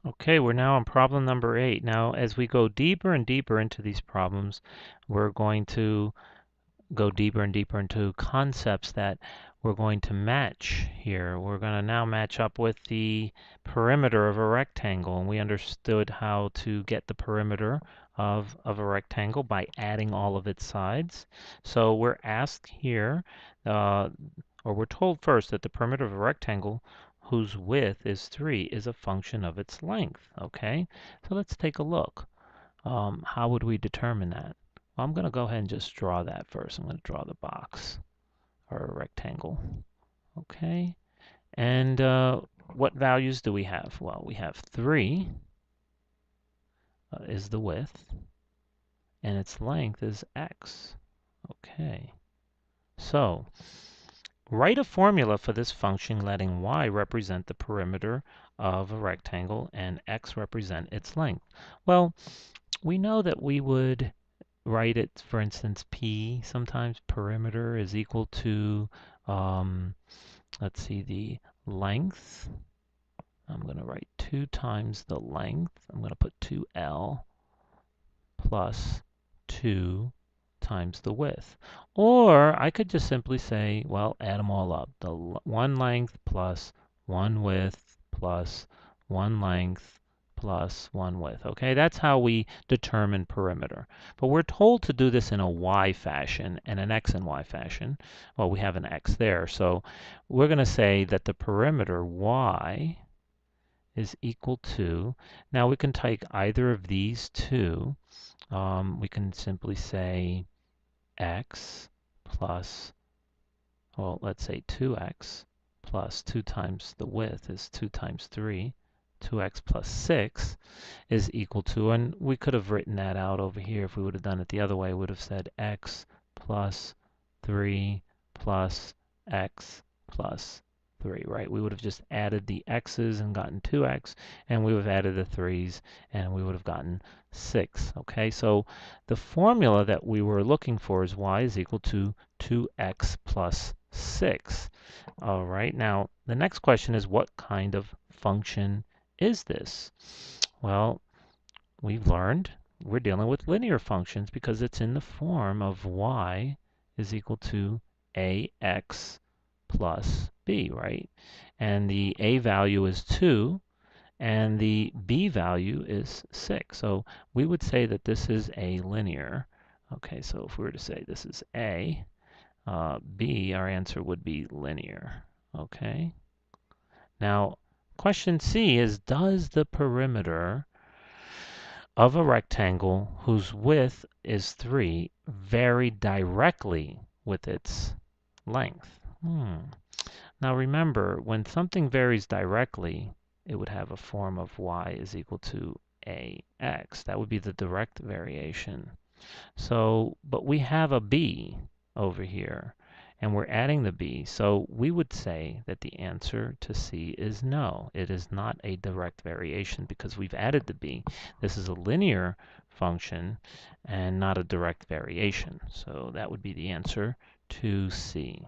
Okay, we're now on problem number 8. Now, as we go deeper and deeper into these problems, we're going to go deeper and deeper into concepts that we're going to match here. We're going to now match up with the perimeter of a rectangle, and we understood how to get the perimeter of a rectangle by adding all of its sides. So we're asked here, or we're told first that the perimeter of a rectangle whose width is 3 is a function of its length. Okay, so let's take a look. How would we determine that? Well, I'm going to go ahead and just draw that first. I'm going to draw the box or a rectangle. Okay, and what values do we have? Well, we have 3 is the width, and its length is x. Okay, so write a formula for this function letting y represent the perimeter of a rectangle and x represent its length. Well, we know that we would write it, for instance, p, sometimes perimeter is equal to, let's see, the length. I'm going to write 2 times the length. I'm going to put 2L plus 2 times the width. Or I could just simply say, well, add them all up. The 1 length plus 1 width plus 1 length plus 1 width. Okay, that's how we determine perimeter. But we're told to do this in a y fashion and an x and y fashion. Well, we have an x there. So we're going to say that the perimeter y is equal to, now we can take either of these two. We can simply say x plus, well, let's say 2x plus 2 times the width is 2 times 3. 2x plus 6 is equal to, and we could have written that out over here if we would have done it the other way. We would have said x plus 3 plus x plus 3, right? We would have just added the x's and gotten 2x, and we would have added the 3's, and we would have gotten 6. Okay, so the formula that we were looking for is y is equal to 2x plus 6. All right, now the next question is, what kind of function is this? Well, we've learned we're dealing with linear functions because it's in the form of y is equal to ax plus b, right? And the a value is 2, and the b value is 6. So we would say that this is a linear. Okay, so if we were to say this is a, b, our answer would be linear. Okay. Now, question C is, does the perimeter of a rectangle whose width is 3 vary directly with its length? Now remember, when something varies directly, it would have a form of y is equal to ax. That would be the direct variation. So, but we have a b over here, and we're adding the b. So we would say that the answer to C is no. It is not a direct variation because we've added the b. This is a linear function and not a direct variation. So that would be the answer to C.